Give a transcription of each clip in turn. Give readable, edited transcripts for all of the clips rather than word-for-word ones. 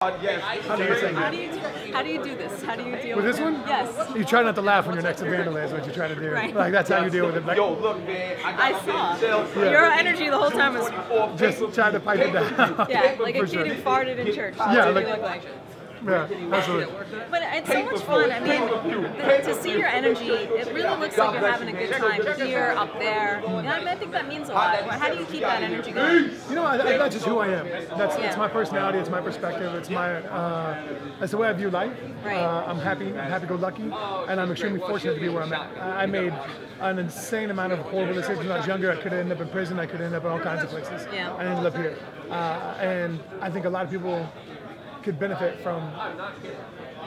How do you do this? How do you deal with with this one? Yes. You try not to laugh when you're next to Vandalay is what you try to do. Right. Like that's how you deal with it. Like, Yo, look, man. I saw. Your energy the whole time was just try to pipe it down. yeah, like a For kid who sure. farted in church. That's Yeah, what like- you look like. Yeah, absolutely. But it's so much fun. I mean, to see your energy, it really looks like you're having a good time here, up there. You know, I think that means a lot. How do you keep that energy going? You know, that's just who I am. It's Yeah. my personality. It's my perspective. It's my that's the way I view life. Right. I'm happy-go-lucky, and I'm extremely fortunate to be where I'm at. I made an insane amount of horrible decisions when I was younger. I could have ended up in prison. I could have ended up in all kinds of places. Yeah. I ended up here, and I think a lot of people could benefit from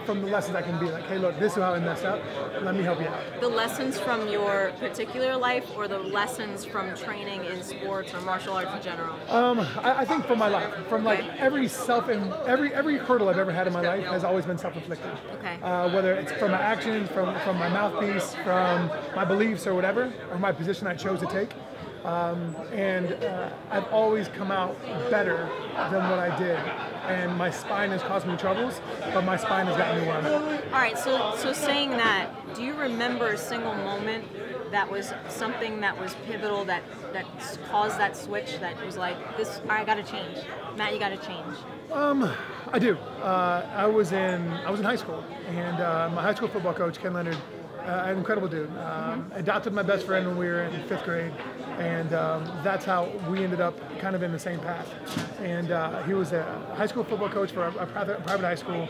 the lessons I can be like, hey, look, this is how I messed up. Let me help you out. The lessons from your particular life, or the lessons from training in sports or martial arts in general? I think from my life, from like every hurdle I've ever had in my life has always been self-inflicted. Okay. Whether it's from my actions, from my mouthpiece, from my beliefs or whatever, or my position I chose to take. I've always come out better than what I did. And my spine has caused me troubles, but my spine has gotten me where I'm at. All right, so saying that, do you remember a single moment that was something that was pivotal, that caused that switch, that was like, this, I gotta change. Matt, you gotta change. I do. I was in high school, and my high school football coach, Ken Leonard, an incredible dude. Adopted my best friend when we were in 5th grade, and that's how we ended up kind of in the same path. And he was a high school football coach for a private high school,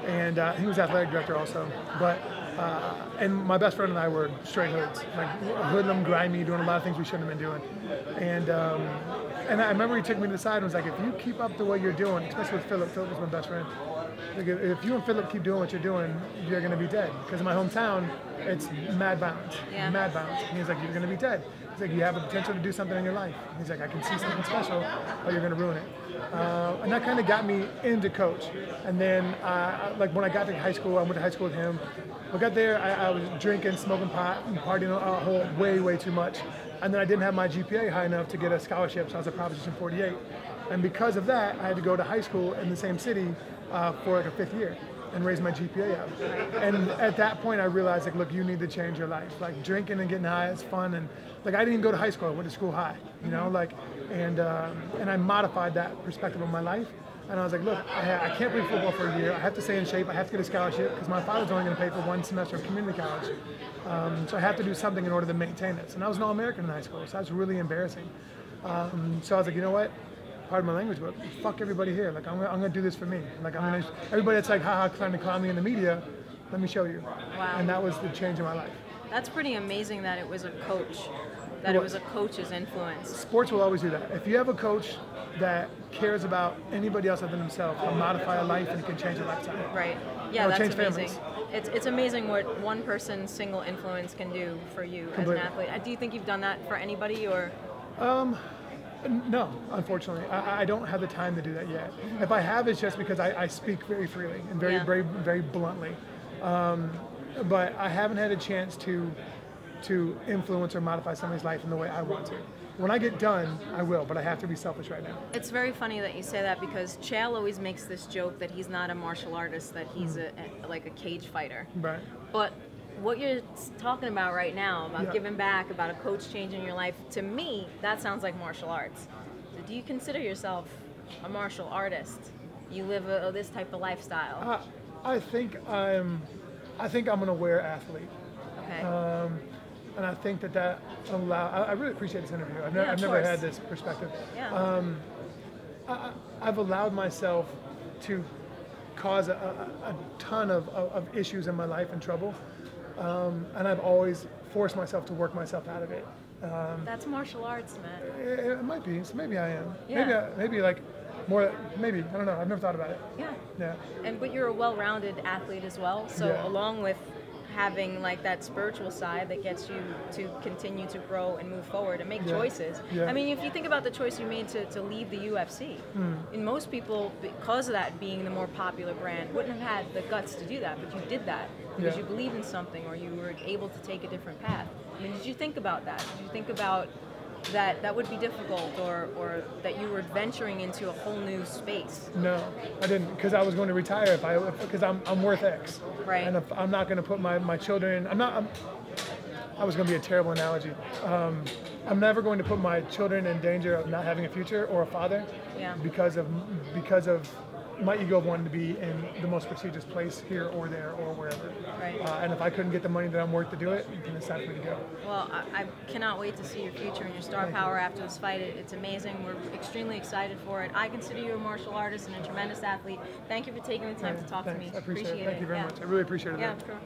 and he was athletic director also. But and my best friend and I were straight hoods, like hoodlum, grimy, doing a lot of things we shouldn't have been doing. And I remember he took me to the side and was like, if you keep up the way you're doing, especially with Philip was my best friend. Like if you and Philip keep doing what you're doing, you're going to be dead. Because in my hometown, it's mad bounce. Yeah. Mad bounce. And he's like, you're going to be dead. He's like, you have the potential to do something in your life. He's like, I can see something special, but you're going to ruin it. And that kind of got me into coach. And then, like when I got to high school, I went to high school with him. When I got there, I was drinking, smoking pot, and partying a whole way too much. And then I didn't have my GPA high enough to get a scholarship, so I was a Proposition 48. And because of that, I had to go to high school in the same city for like a 5th year and raise my GPA up. And at that point, I realized, like, look, you need to change your life. Like, drinking and getting high is fun, and like I didn't even go to high school. I went to school high, you know, like, and I modified that perspective of my life. And I was like, look, I can't play football for a year. I have to stay in shape. I have to get a scholarship because my father's only going to pay for 1 semester of community college. So I have to do something in order to maintain this. And I was an All-American in high school, so that's really embarrassing. So I was like, you know what? Pardon my language, but fuck everybody here. Like I'm gonna do this for me. Like everybody that's like haha trying to clown me in the media, let me show you. Wow. And that was the change in my life. That's pretty amazing that it was a coach, that it was a coach's influence. Sports will always do that. If you have a coach that cares about anybody else other than himself, he'll modify a life and it can change a lifetime. Right. Yeah, It'll that's change amazing. families. It's amazing what one person's single influence can do for you Completely. as an athlete. Do you think you've done that for anybody, or? No, unfortunately. I don't have the time to do that yet. If I have, it's just because I speak very freely and very bluntly. But I haven't had a chance to influence or modify somebody's life in the way I want to. When I get done, I will, but I have to be selfish right now. It's very funny that you say that, because Chael always makes this joke that he's not a martial artist, that he's like a cage fighter. Right. But what you're talking about right now, about giving back, about a coach changing your life, to me, that sounds like martial arts. So do you consider yourself a martial artist? You live this type of lifestyle? I think I'm an aware athlete. Okay. And I think that I really appreciate this interview. I've never had this perspective. Yeah. I've allowed myself to cause a ton of issues in my life and trouble. And I've always forced myself to work myself out of it. That's martial arts, man. It might be. So maybe I am. Yeah. Maybe like more. Maybe I don't know. I've never thought about it. Yeah. Yeah. But you're a well-rounded athlete as well. So Yeah. along with having like that spiritual side that gets you to continue to grow and move forward and make choices. Yeah. I mean, if you think about the choice you made to leave the UFC, and most people, because of that being the more popular brand, wouldn't have had the guts to do that, but you did that because you believe in something, or you were able to take a different path. I mean, did you think about that? Did you think about that would be difficult, or that you were venturing into a whole new space? No, I didn't, because I was going to retire because I'm worth X. Right. And if I'm not going to put my children, I was going to be a terrible analogy. I'm never going to put my children in danger of not having a future or a father. Yeah. Because of my ego of wanting to be in the most prestigious place here or there or wherever. Right. And if I couldn't get the money that I'm worth to do it, then it's time for me to go. Well, I cannot wait to see your future and your star power after this fight. It's amazing. We're extremely excited for it. I consider you a martial artist and a tremendous athlete. Thank you for taking the time to talk to me. I appreciate it. it. Thank you very much. I really appreciate it. Yeah, sure.